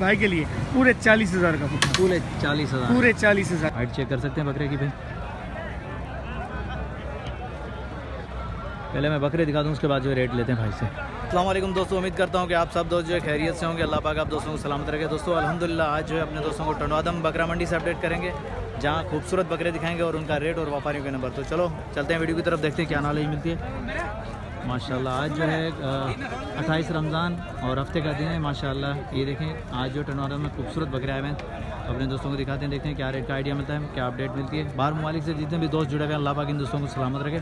भाई के लिए पूरे 40,000 का पुट्ठा। पूरे 40,000? पूरे 40,000। हाइट चेक कर सकते हैं बकरे की भाई। पहले मैं बकरे दिखा दूँ, उसके बाद जो रेट लेते हैं भाई से। अस्सलाम वालेकुम दोस्तों, उम्मीद करता हूँ कि आप सब दोस्त जो है खैरियत से होंगे। अल्लाह पाक आप दोस्तों को सलामत रखे। दोस्तों अल्हम्दुलिल्लाह आज जो है अपने दोस्तों को टंडवादम बकरा मंडी से अपडेट करेंगे, जहाँ खूबसूरत बकरे दिखाएंगे और उनका रेट और व्यापारियों के नंबर। तो चलो चलते हैं वीडियो की तरफ, देखते हैं क्या नॉलेज मिलती है। माशाल्लाह आज जो है 28 रमज़ान और हफ्ते का दिन है। माशाल्लाह ये देखें आज जो टंडवादम में खूबसूरत बकरे आए हैं, अपने दोस्तों को दिखाते हैं, देखते हैं क्या रेट का आइडिया मिलता है, क्या अपडेट मिलती है। बाहर ममालिक से जितने भी दोस्त जुड़े हुए हैं, अल्लाह पाक इन दोस्तों को सलामत रखे।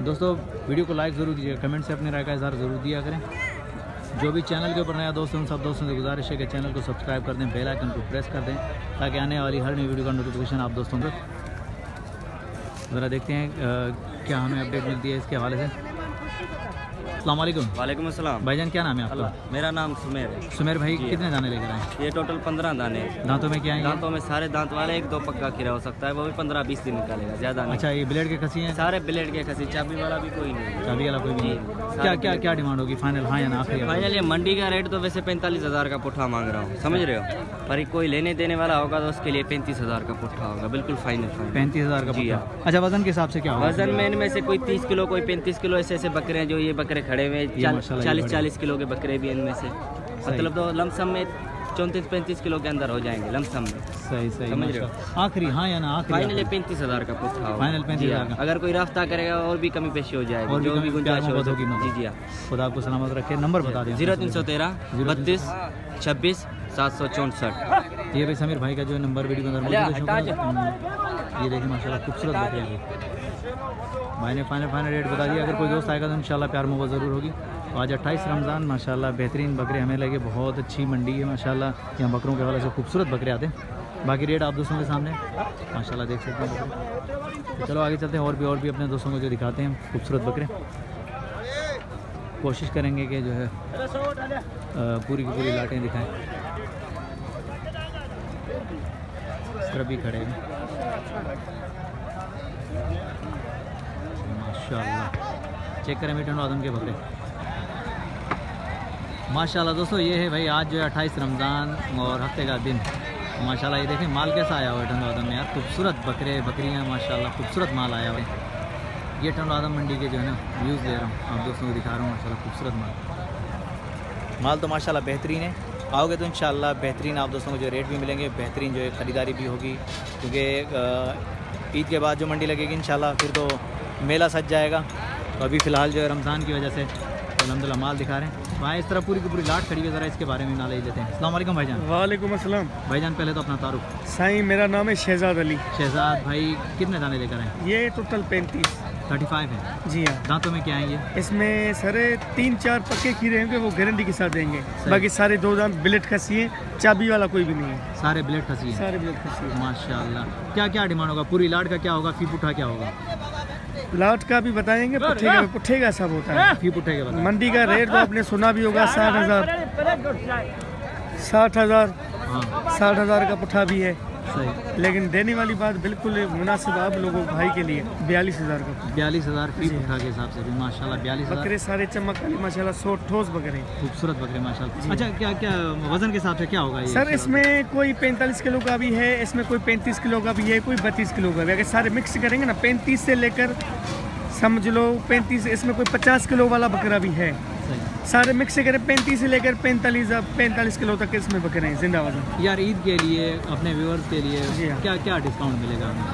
दोस्तों वीडियो को लाइक ज़रूर कीजिएगा, कमेंट से अपनी राय का इज़हार ज़रूर दिया करें। जो भी चैनल के ऊपर नया दोस्त हैं उन सब दोस्तों से गुजारिश है कि चैनल को सब्सक्राइब कर दें, बेल आइकन को प्रेस कर दें, ताकि आने वाली हर नई वीडियो का नोटिफिकेशन आप दोस्तों को। ज़रा देखते हैं क्या हमें अपडेट मिलती है इसके हवाले से। अस्सलाम वालेकुम। वालेकुम अस्सलाम। भाईजान क्या नाम है आपका? मेरा नाम सुमेर है। सुमेर भाई कितने दाने लेकर आए? ये टोटल 15 दाने हैं। दांतों में क्या है? दांतों में सारे दांत वाले, एक दो पक्का खीरा हो सकता है, वो भी 15-20 दिन निकालेगा, ज़्यादा नहीं। अच्छा ये ब्लेड के खसी हैं? सारे ब्लेड के खसी, चाबी वाला भी कोई नहीं है। चाबी वाला कोई भी नहीं। क्या क्या क्या डिमांड होगी फाइनल, हाँ या ना आखिरी? फाइनल ये मंडी का रेट तो वैसे 45,000 का पुट्ठा मांग रहा हूँ, समझ रहे हो, पर कोई लेने देने वाला होगा तो उसके लिए 35,000 का पुट्ठा होगा, बिल्कुल फाइनल। 35,000 का पुट्ठा। अच्छा वजन के हिसाब से क्या होगा? वजन में इनमें से कोई 30 किलो, कोई 35 किलो, ऐसे ऐसे बकरे हैं जो ये बकरे खड़े हुए, 40-40 किलो के बकरे भी इनमें से, मतलब तो लमसम में 34-35 किलो के अंदर हो जाएंगे लमसम में। सही सही, समझ रहे हो। आखिरी हाँ या ना आखिरी? फाइनल 35,000 का पुट्ठा होगा। फाइनल 35,000 का। अगर कोई रास्ता करेगा और भी कमी पेशी हो जाएगी, जो भी गुंजाइश होगी। जी जी हाँ। खुदा आपको सलामत रखे। नंबर बता दें। 0313 32 26 764। ये भाई समीर भाई का जो नंबर वीडियो के अंदर ये देखिए माशाल्लाह खूबसूरत बकरे हैं। भाई ने फाइनल रेट बता दिया। अगर कोई दोस्त आएगा तो इंशाल्लाह प्यार मोहब्बत ज़रूर होगी। तो आज 28 रमज़ान माशाल्लाह बेहतरीन बकरे हमें लगे, बहुत अच्छी मंडी है माशाल्लाह। यहाँ बकरों के हवाले से खूबसूरत बकरे आते हैं। बाकी रेट आप दोस्तों के सामने माशाल्लाह देख सकते हैं। तो चलो आगे चलते हैं, और भी अपने दोस्तों को जो दिखाते हैं खूबसूरत बकरे। कोशिश करेंगे कि जो है पूरी की पूरी लाटें दिखाएँ। तरफ भी खड़े हैं माशाल्लाह। चेक करें मीटर आदम के बकरे माशाल्लाह। दोस्तों ये है भाई आज जो है 28 रमज़ान और हफ्ते का दिन। माशाल्लाह ये देखें माल कैसा आया हुआ है टंडवादम में यार, खूबसूरत बकरे बकरियाँ माशाल्लाह, खूबसूरत माल आया हुआ है। ये टंडवादम मंडी के जो है ना व्यूज़ ले रहा हूँ, आप दोस्तों को दिखा रहा हूँ माशाल्लाह खूबसूरत माल तो माशाल्लाह बेहतरीन है। आओगे तो इंशाल्लाह बेहतरीन आप दोस्तों को जो रेट भी मिलेंगे, बेहतरीन जो है ख़रीदारी भी होगी, क्योंकि ईद के बाद जो मंडी लगेगी इंशाल्लाह फिर तो मेला सज जाएगा। तो अभी फ़िलहाल जो है रमज़ान की वजह से अल्हम्दुलिल्लाह माल दिखा रहे हैं। वहाँ इस तरह पूरी की पूरी लाट खड़ी है, ज़रा इसके बारे में नॉलेज लेते हैं। अस्सलाम वालेकुम भाईजान। वालेकुम अस्सलाम। भाईजान पहले तो अपना तारुफ। साईं मेरा नाम है शहजाद अली। शहजाद भाई कितने दाने लेकर आए? ये टोटल 35 है। जी हाँ। दांतों में क्या है ये? इसमें सारे 3-4 पक्के खीरे होंगे, वो गारंटी के साथ देंगे। बाकी सारे 2 दांत ब्लेड खसी है, चाबी वाला कोई भी नहीं है। सारे ब्लेड खसी है? सारे ब्लेड खसी है माशाल्लाह। क्या क्या डिमांड होगा? पूरी लाट का क्या होगा? फी पुट्ठा क्या होगा? लाट का भी बताएंगे, पुट्ठे का सब होता है। फी पुट्ठे के बाद मंडी का रेट तो आपने सुना भी होगा, 60,000 हाँ 60,000 का पुट्ठा भी है। सही। लेकिन देने वाली बात बिल्कुल मुनासिब आप लोगों भाई के लिए 42,000 का। 42,000 फी पुट्ठा के हिसाब से भी माशाल्लाह 42,000। बकरे सारे चमक वाले माशाल्लाह, 100 ठोस बकरे, खूबसूरत बकरे माशाल्लाह। अच्छा क्या क्या वजन के हिसाब से क्या होगा ये? सर इसमें कोई 45 किलो का भी है, इसमें कोई 35 किलो का भी है, कोई 32 किलो का भी। अगर सारे मिक्स करेंगे ना 35 से लेकर समझ लो 35, इसमें कोई 50 किलो वाला बकरा भी है। सही। सारे मिक्स करें 35 से लेकर 45 किलो तक इसमें बकरे हैं जिंदा वजन। यार ईद के लिए अपने व्यूअर्स के लिए जी हाँ। क्या क्या डिस्काउंट मिलेगा हमें?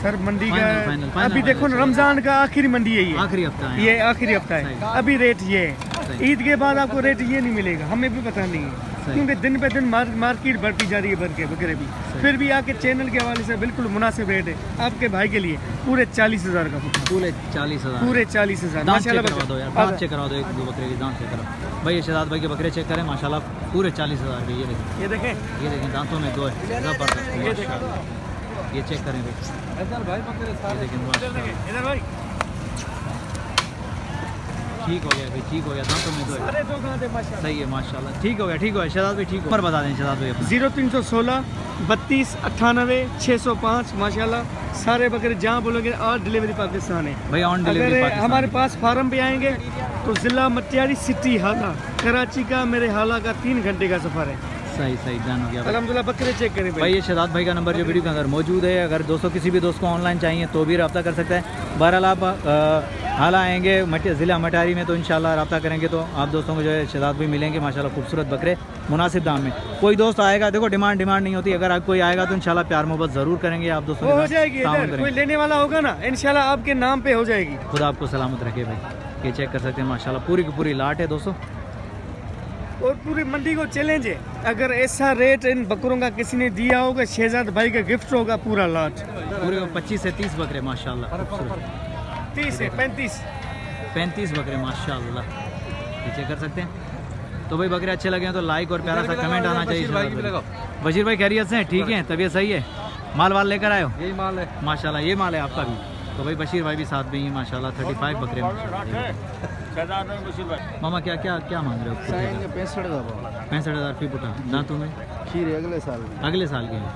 सर मंडी फाइनल, का अभी देखो ना, रमजान का आखिरी मंडी है, ये आखिरी हफ्ता है। ये आखिरी हफ्ता है, अभी रेट ये है। ईद के बाद आपको रेट ये नहीं मिलेगा, हमें भी पता नहीं है, क्योंकि दिन पे दिन मार्केट बढ़ती जा रही है बकरे भी। फिर भी आके चैनल के हवाले से बिल्कुल मुनासिब रेट है आपके भाई के लिए, पूरे 40,000 का पुट्ठा। पूरे 40,000? पूरे 40,000। दांत चेक करवा दो यार, दांत चेक करवा दो, एक दो बकरे के दांत चेक करो भाई। शहजाद भाई के बकरे चेक करें माशाल्लाह पूरे 40,000 के। ये देखें दांतों में 2 है, जबरदस्त। ये चेक करें भाई, ये देखें ठीक हो गया भाई, ठीक हो गया, दांतों में 2 है। सही है माशाल्लाह, ठीक हो गया शहजाद भाई, ठीक हो। नंबर बता दें शहजाद भाई अपना। 0316 32 98 605 माशाल्लाह। सारे बकरे जहाँ बोलोगे और डिलीवरी पाकिस्तान है भाई, ऑन डिलीवरी अगर हमारे पास फार्म पे आएंगे तो ज़िला मटियारी सिटी हाला, कराची का मेरे हाला का 3 घंटे का सफ़र है। सही सही, डन हो गया भाई। अल्हम्दुलिल्लाह बकरे चेक करें भाई ये शहजाद भाई का नंबर जो वीडियो के अंदर मौजूद है, अगर दोस्तों किसी भी दोस्त को ऑनलाइन चाहिए तो भी रब्ता कर सकते हैं। बहरहाल आप हाला आएंगे ज़िला मटारी में तो इंशाल्लाह रब्ता करेंगे तो आप दोस्तों को जो है शहजाद भाई मिलेंगे माशाल्लाह, खूबसूरत बकरे मुनासिब दाम में। कोई दोस्त आएगा, देखो डिमांड नहीं होती, अगर आप कोई आएगा तो इंशाल्लाह प्यार मोहब्बत ज़रूर करेंगे आप दोस्तों वो के हो साथ जाएगी। ताउन इधर कोई करेंगे। लेने वाला होगा ना इंशाल्लाह आपके नाम पे हो जाएगी। खुदा आपको सलामत रखे भाई। ये चेक कर सकते हैं माशाल्लाह, पूरी की पूरी लाट है दोस्तों। और पूरी मंडी को चैलेंज है, अगर ऐसा रेट इन बकरों का किसी ने दिया होगा शहजाद भाई का गिफ्ट होगा पूरा लाट। पूरे 25 से 30 बकरे माशाल्लाह, खूबसूरत 30 है 35 35 बकरे माशाल्लाह, ये चेक कर सकते हैं। तो भाई बकरे अच्छे लगे हैं तो लाइक और प्यारा सा कमेंट आना चाहिए। बशीर भाई खैरियत से हैं? ठीक है, तबीयत सही है? माल वाल लेकर आए हो? यही माल है माशाल्लाह, ये माल है आपका भी। तो भाई बशीर भाई भी साथ में ही माशाल्लाह, 35 बकरे मामा क्या क्या क्या मांग रहे हो? 65,000 फी पुटा। दांतों में खीर अगले साल अगले साल के हैं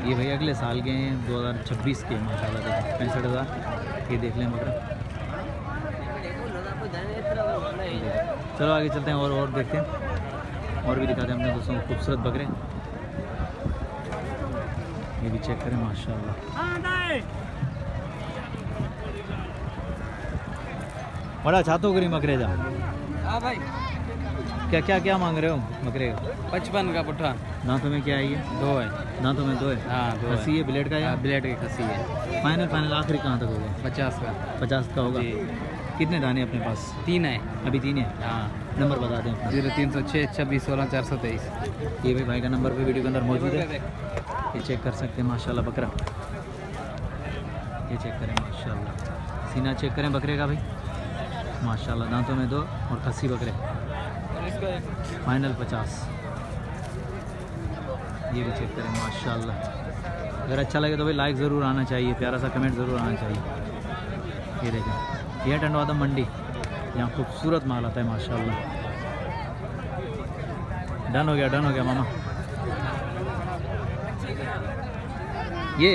ये भाई, अगले साल के हैं 2026 के माशाल्लाह। देखिए 65,000 ये देख लें बकरा। चलो आगे चलते हैं और देखते हैं, और भी दिखाते हैं अपने दोस्तों को खूबसूरत बकरे। ये भी चेक करें माशाल्लाह, बड़ा चाहतो करी बकरे जा। हाँ भाई, क्या क्या क्या मांग रहे हो बकरे का? 55 का पुट्ठा। दांतों में क्या है ये? 2 है। दांतों में 2 है। हाँ 2 खसी है ब्लेड का या ब्लेड की खसी है। फाइनल आखिरी कहाँ तक होगा? 50 का। 50 का होगा। कितने दाने अपने पास? 3 है। अभी 3 है। हाँ, नंबर बता दें अपना। 0306 26 16 423। ये भी भाई का नंबर पे वीडियो के अंदर मौजूद है, ये चेक कर सकते हैं माशाल्लाह बकरा। ये चेक करें माशाल्लाह, सीना चेक करें बकरे का भाई माशाल्लाह। दांतों में 2 और खसी बकरे, फाइनल 50। ये भी चेक करें माशाल्लाह। अगर अच्छा लगे तो भाई लाइक ज़रूर आना चाहिए, प्यारा सा कमेंट ज़रूर आना चाहिए। ये देखें, यह टंडवादम मंडी, यहाँ खूबसूरत माल आता है माशाल्लाह। डन हो गया मामा। ये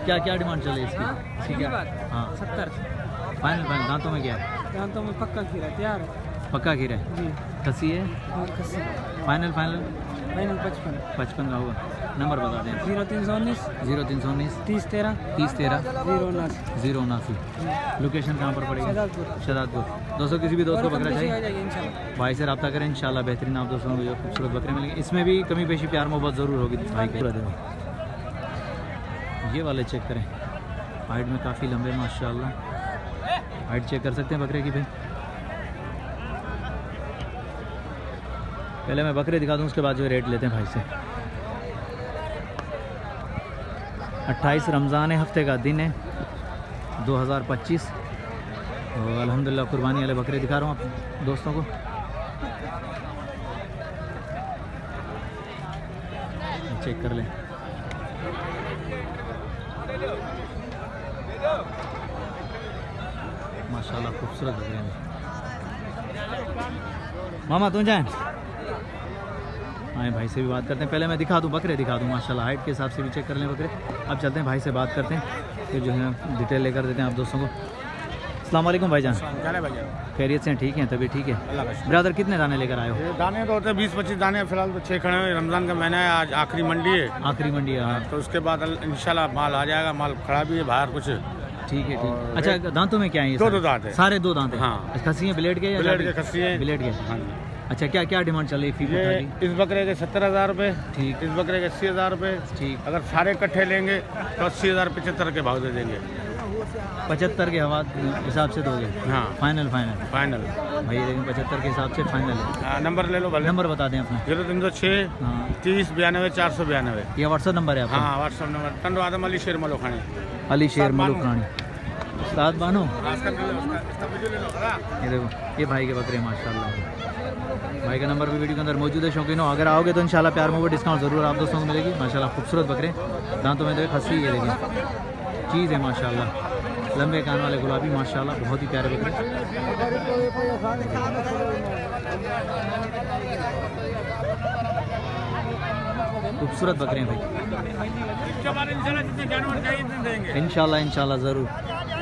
क्या क्या डिमांड चल रही है इसकी? इसकी क्या? हाँ 70। फाइनल दांतों में क्या है? दांतों में पक्का खीरा तैयार है। पक्का खीरा है जी। खसी है? और खसी। फाइनल 55। 55 का होगा। नंबर बता दें। 0319 0319 30 13 30 13 079। 079। लोकेशन कहाँ पर पड़ेगी? शहजादपुर। शहजादपुर। दोस्तों किसी भी दोस्त को बकरा चाहिए जाएगी इंशाल्लाह। भाई से रब्ता करें, इंशाल्लाह बेहतरीन आप दोस्तों को जो खूबसूरत बकरे मिलेंगे। इसमें भी कमी पेशी प्यार मोहब्बत ज़रूर होगी भाई के। ये वाले चेक करें, हाइट में काफ़ी लंबे माशाल्लाह। हाइट चेक कर सकते हैं बकरे की भाई। पहले मैं बकरे दिखा दूँ, उसके बाद जो रेट लेते हैं भाई से। 28 रमज़ान हफ्ते का दिन है 2025। तो अल्हम्दुलिल्लाह कुर्बानी वाले बकरे दिखा रहा हूँ आप दोस्तों को। चेक कर लें माशाल्लाह, खूबसूरत बकरे हैं। मामा तुम जाए आए भाई से भी बात करते हैं। पहले मैं दिखा दूँ बकरे दिखा दूँ माशाल्लाह, हाइट के हिसाब से भी चेक कर लें बकरे। अब चलते हैं भाई से बात करते हैं, फिर जो है डिटेल लेकर देते हैं आप दोस्तों को। अस्सलाम वालेकुम भाईजान, खैरियत से हैं? ठीक हैं, तभी ठीक है। ब्रदर कितने दाने लेकर आए हो? दाने तो होते हैं 20-25 दाने, फिलहाल तो 6 खड़े हुए। रमज़ान का महीना है, आज आखिरी मंडी है। आखिरी मंडी है हाँ। तो उसके बाद इंशाल्लाह माल आ जाएगा। माल खड़ा भी है बाहर कुछ। ठीक है ठीक। अच्छा दांतों में क्या है ये? 2 दांत है। सारे 2 दांत हैं? हाँ। खसी हैं ब्लेड के? ब्लेड के खसी है। ब्लेड के। हाँ जी। अच्छा क्या क्या डिमांड चल रही है फी पुट्ठा ये की? इस बकरे के 70,000 रुपये। ठीक। इस बकरे के 80,000 रुपये। ठीक। अगर सारे इकट्ठे लेंगे तो 80,075 के भाव दे देंगे। 75 के हवा हिसाब से दोगे? हाँ फाइनल फाइनल भाई लेकिन 75 के हिसाब से फाइनल है। नंबर ले लो भले। नंबर बता दें अपना। 0306 हाँ 30 92 492। ये व्हाट्सअप नंबर है आपका? हाँ व्हाट्सअप नंबर। टंडो आदम अली शेर मलोखानी। अली शेर मलुक रानी उस्ताद बानो। ये देखो ये भाई के बकरे माशाल्लाह। भाई का नंबर भी वीडियो के अंदर मौजूद है। शौकीन हो अगर आओगे तो इंशाल्लाह प्यार मोहब्बत डिस्काउंट ज़रूर आप दोस्तों को मिलेगी माशाल्लाह। खूबसूरत बकरे, दांतों में देखो खसी, ये देखिए चीज़ है माशाल्लाह। लंबे कान वाले गुलाबी माशाल्लाह, बहुत ही प्यारे बकरे। खूबसूरत बकरे हैं भाई। इंशाल्लाह ज़रूर।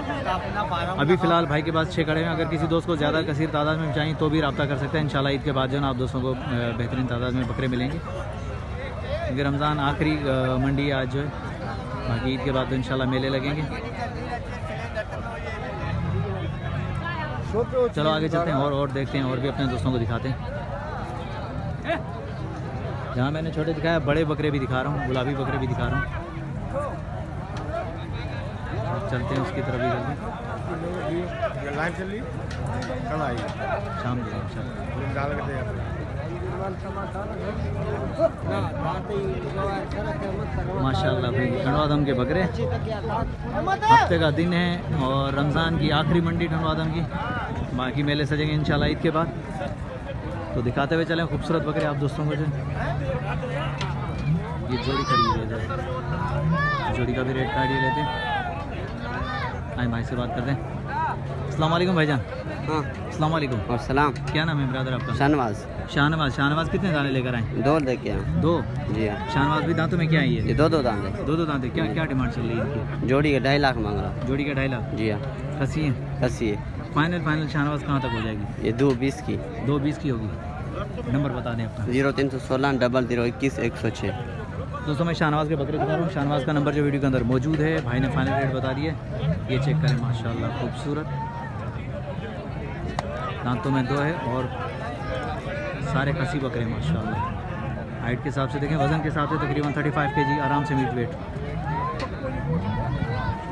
अभी फ़िलहाल भाई के पास 6 खड़े हैं। अगर किसी दोस्त को ज़्यादा कसीर तादाद में चाहिए तो भी रब्ता कर सकते हैं। इंशाल्लाह ईद के बाद जो है ना आप दोस्तों को बेहतरीन तादाद में बकरे मिलेंगे, क्योंकि रमज़ान आखिरी मंडी आज जो है। बाकी ईद के बाद तो इंशाल्लाह मेले लगेंगे। चलो आगे चलते हैं और देखते हैं और भी अपने दोस्तों को दिखाते हैं। जहाँ मैंने छोटे दिखाया बड़े बकरे भी दिखा रहा हूँ, गुलाबी बकरे भी दिखा रहा हूँ। चलते हैं उसकी तरफ भी जल्दी। शाम को माशाल्लाह भाई टंडवादम के बकरे। हफ्ते का दिन है और रमज़ान की आखिरी मंडी टंडवादम की। बाकी मेले सजेंगे इंशाल्लाह ईद के बाद। तो दिखाते हुए चलें खूबसूरत बकरे आप दोस्तों को। जो ये जोड़ी खड़ी है, जोड़ी का भी रेट का आइडिया लेते हैं। आए भाई से बात करते हैं। अस्सलाम वालेकुम भाईजान। हाँ अस्सलाम वालेकुम। और सलाम। क्या नाम है ब्रदर आपका? शाहनवाज। शाहनवाज कितने दाने लेकर आए? 2 लेके आए। 2? जी हाँ। शाहनवाज भी दांतों में क्या है ये ये? 2 दांत है। 2 दांत है। क्या डिमांड चल रही है इनकी? जोड़ी का 2.5 लाख मांग रहा। जोड़ी का 2.5 लाख। जी हाँ। खसी है? खसी है। फाइनल शाहनवाज कहाँ तक हो जाएगी? ये 2.20 की। 2.20 की होगी। नंबर बता दें अपना। 0316 0021 106। दोस्तों मैं शाहनवाज के बकरे दिखा रहा हूँ। शाहनवाज का नंबर जो वीडियो के अंदर मौजूद है। भाई ने फाइनल रेट बता दिए। ये चेक करें माशाल्लाह खूबसूरत। दांतों में 2 है और सारे खसी बकरे माशाल्लाह। हाइट के हिसाब से देखें, वज़न के हिसाब से तकरीबन 35 kg आराम से मीट वेट।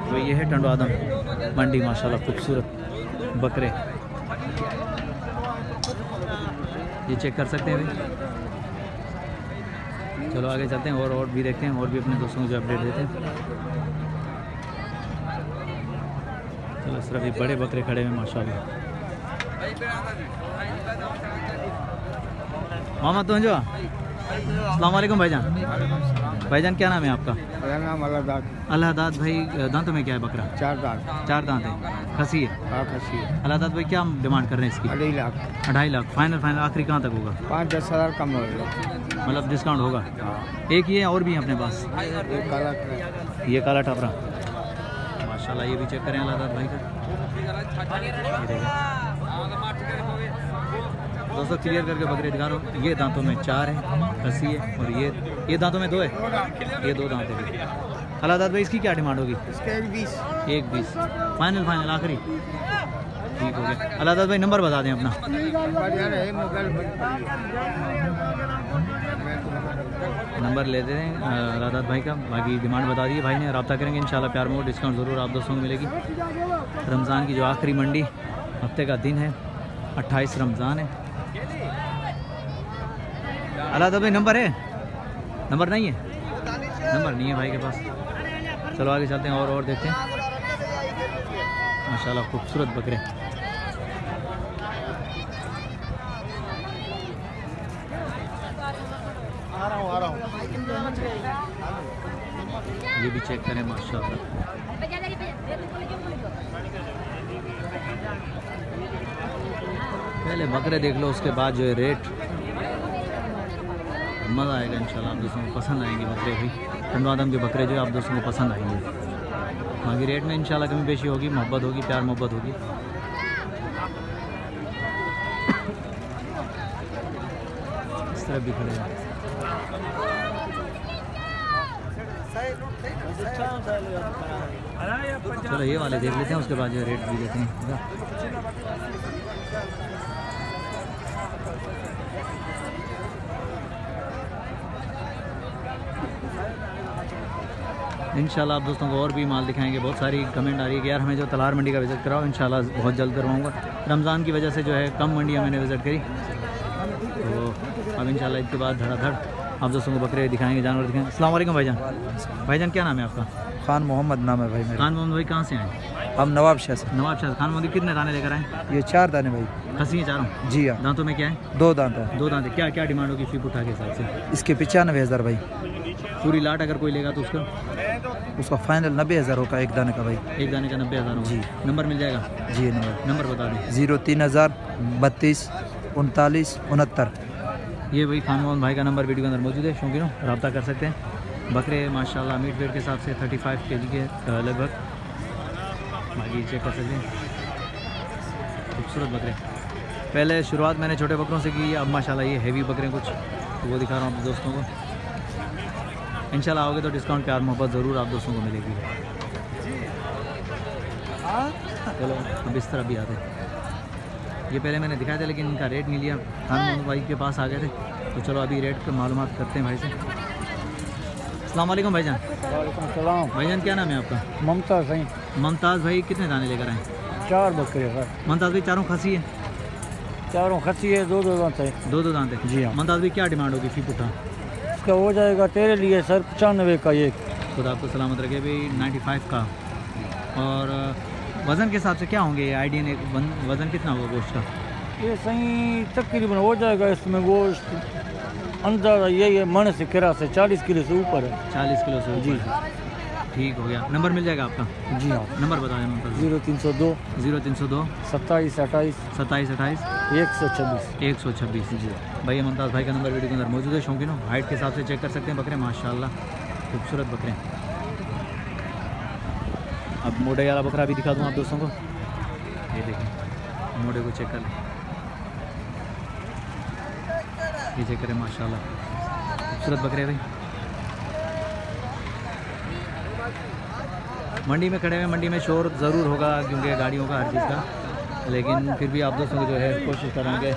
तो ये है टंडवादम मंडी माशाल्लाह खूबसूरत बकरे। ये चेक कर सकते हैं भाई। चलो आगे चलते हैं और भी देखते हैं और भी अपने दोस्तों को जो अपडेट देते हैं। चलो सिर्फ ये बड़े बकरे खड़े हैं माशाल्लाह। मोहम्मद तो जो अस्सलाम वालेकुम भाईजान। भाईजान क्या नाम है आपका? मेरा नाम अल्लाहदाद भाई। दांतों में क्या है बकरा? 4 दांत। 4 दांत है। खसी है? हाँ खसी है। अल्लाहदाद भाई क्या डिमांड कर रहे हैं इसकी? 2.5 लाख। 2.5 लाख। फाइनल आखिरी कहाँ तक होगा? 5-10 हज़ार कम हो गया। मतलब डिस्काउंट होगा? हाँ। एक ये और भी है अपने पास। एक काला ये काला टापरा माशाल्लाह। ये भी चेक करें अल्लाहदाद भाई का। ये देखें दोस्तों क्लियर करके बकरे दिखा रहा हूँ। ये दांतों में 4 है, खसी है और ये दांतों में 2 है। ये 2 दांत है। अल्लाहदाद भाई इसकी क्या डिमांड होगी? इसके 1.20 फाइनल आखिरी। ठीक हो गया। अल्लाहदाद भाई नंबर बता दें अपना। नंबर ले दे हैं अल्लाहदाद भाई का। बाकी डिमांड बता दी भाई ने, रब्ता करेंगे इंशाल्लाह। प्यार मोड़ डिस्काउंट ज़रूर आप दोस्तों को मिलेगी। रमज़ान की जो आखिरी मंडी, हफ्ते का दिन है, 28 रमज़ान है। अल्लाहदाद भाई नंबर है? नंबर नहीं है? नंबर नहीं है भाई के पास। चलो आगे चलते हैं और देखते हैं माशाल्लाह खूबसूरत बकरे। आ रहा हूँ। ये भी चेक करें माशाल्लाह। पहले बकरे देख लो, उसके बाद जो है रेट। मज़ा आएगा इंशाल्लाह। आप दोस्तों को पसंद आएंगे बकरे भी। टंडवादम के बकरे जो आप दोस्तों को पसंद आएंगे। बाकी रेट में इंशाल्लाह कमी पेशी होगी, मोहब्बत होगी, प्यार मोहब्बत होगी। इस तरफ भी खड़े हैं। चलो ये वाले देख लेते हैं, उसके बाद जो रेट भी देते हैं। इंशाल्लाह आप दोस्तों को और भी माल दिखाएंगे। बहुत सारी कमेंट आ रही है कि यार हमें जो तलार मंडी का विज़िट कराओ। इंशाल्लाह बहुत जल्द करवाऊँगा। रमज़ान की वजह से जो है कम मंडियाँ मैंने विज़िट करी, तो अब इंशाल्लाह इसके बाद धड़ाधड़ आप दोस्तों को बकरे दिखाएंगे, जानवर दिखाएंगे। अस्सलाम वालेकुम भाईजान। भाईजान क्या नाम है आपका? खान मोहम्मद नाम है भाई मेरा। खान मोहम्मद भाई कहाँ से आए? हम नवाब शाह से। नवाब शाह। खान मोहम्मद कितने दाने लेकर आए? ये 4 दाने भाई। खसी हैं चारों? जी हाँ। दांतों में क्या है? 2 दांत है। 2 दांत है। क्या डिमांड होगी फी पुठा के हिसाब से? इसके 95,000 भाई। पूरी लाट अगर कोई लेगा तो उसका फाइनल 90,000 होगा एक दाने का भाई। एक दाने का 90,000 होगा। जी। नंबर मिल जाएगा? जी नंबर बता दें। 03,000 32 39 69। ये भाई खान मोहम्मद भाई का नंबर वीडियो के अंदर मौजूद है, शौकीनों रब्ता कर सकते हैं। बकरे माशाल्लाह मीट वेट के हिसाब से 35 kg के लगभग। बाकी चेक कर सकते हैं खूबसूरत बकरे। पहले शुरुआत मैंने छोटे बकरों से की, अब माशाल्लाह ये हैवी बकरे कुछ तो वो दिखा रहा हूँ आप दोस्तों को। इंशाल्लाह आओगे तो डिस्काउंट प्यार मोहब्बत ज़रूर आप दोस्तों को मिलेगी। चलो अब इस तरफ भी आते हैं। ये पहले मैंने दिखाया था लेकिन इनका रेट नहीं लिया, खान भाई के पास आ गए थे, तो चलो अभी रेट पर मालूमात करते हैं भाई से। अस्सलाम वालेकुम भाईजान। सलाम। भाईजान क्या नाम है आपका? ममताज सही। मुमताज़ भाई कितने दाने लेकर आए? 4 बकरे सर। मुमताज़ भाई चारों खसी है? चारों खसी है, 2 दांत है। 2 दांत है। जी हाँ। मुमताज़ भाई क्या डिमांड होगी फी पुट्ठा? इसका हो जाएगा तेरे लिए सर 95 का एक। खुदा आपको सलामत रखे भाई। 95 का। और वज़न के हिसाब से क्या होंगे ये आइडिया ने, वज़न कितना होगा गोश्त का? ये सही तकरीबन हो जाएगा इसमें गोश्त अंदाजा यही है मन से किरा से 40 किलो से ऊपर है। 40 किलो से जी ठीक हो गया। नंबर मिल जाएगा आपका? जी हाँ। नंबर बता दें मुमताज़। 0302 0302 27 28 27 28 126। 126 जी। भाई मुमताज़ भाई का नंबर वीडियो के अंदर मौजूद है। शौकीनों हाइट के हिसाब से चेक कर सकते हैं बकरे, माशाल्लाह खूबसूरत बकरे हैं। अब मोटे वाला बकरा भी दिखा दूँ आप दोस्तों को। ये देखें मोटे को चेक कर लें, ये चेक करें माशाल्लाह खूबसूरत बकरे भाई। मंडी में खड़े हुए, मंडी में शोर ज़रूर होगा क्योंकि गाड़ियों का हर चीज़ का, लेकिन फिर भी आप दोस्तों को जो है कोशिश करेंगे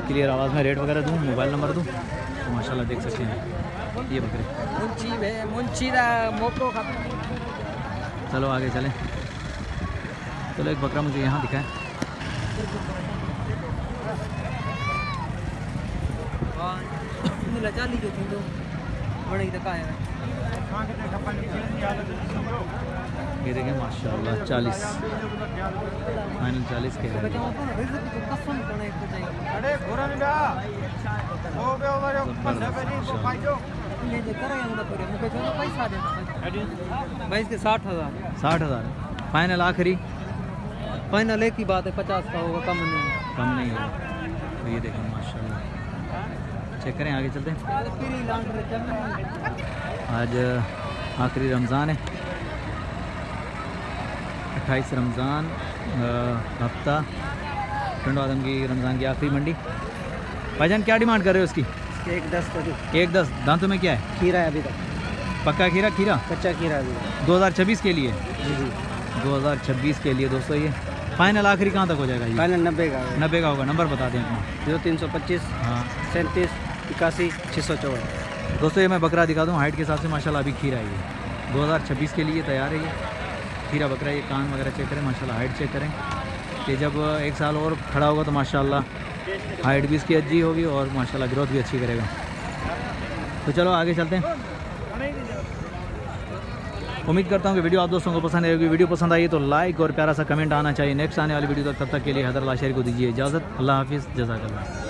क्लियर आवाज़ में रेट वगैरह दूँ, मोबाइल नंबर दूँ, तो माशाल्लाह देख सकते हैं ये बकरे। चलो आगे चलें। चलो एक बकरा मुझे यहाँ दिखाएं। ये देखें माशाल्लाह 40 फाइनल 40 के हैं। भाई इसके 60,000 60,000 फाइनल आखिरी? फाइनल एक ही बात है, 50 का होगा, कम नहीं। कम नहीं होगा। तो ये देखें माशाल्लाह, चेक करें आगे चलते हैं। आज आखिरी रमज़ान है, 28 रमज़ान हफ्ता टंडो आदम की रमज़ान की आखिरी मंडी। भाईजान क्या डिमांड कर रहे हो उसकी? 110 110। दांतों में क्या है? खीरा है अभी तक, पक्का खीरा? खीरा कच्चा खीरा अभी 2026 के लिए? जी जी 2026 के लिए दोस्तों। ये फाइनल आखिरी कहाँ तक हो जाएगा? ये फाइनल 90 का 90 का होगा। नंबर बता दें अपना। 0325 हाँ 37 81 614। दोस्तों ये मैं बकरा दिखा दूँ हाइट के हिसाब से माशाल्लाह अभी खीरा है ये 2026 के लिए तैयार है। ये खीरा बकरा, ये कान वगैरह चेक करें माशाल्लाह, हाइट चेक करें कि जब 1 साल और खड़ा होगा तो माशाल्लाह हाइट भी इसकी अच्छी होगी और माशाल्लाह ग्रोथ भी अच्छी करेगा। तो चलो आगे चलते हैं। उम्मीद करता हूँ कि वीडियो आप दोस्तों को पसंद आएगी। वीडियो पसंद आई तो लाइक और प्यारा सा कमेंट आना चाहिए। नेक्स्ट आने वाली वीडियो तक, तब तक के लिए हैदर अल्लाह शेर को दीजिए इजाज़त। अल्लाह हाफिज़, जज़ाकल्लाह।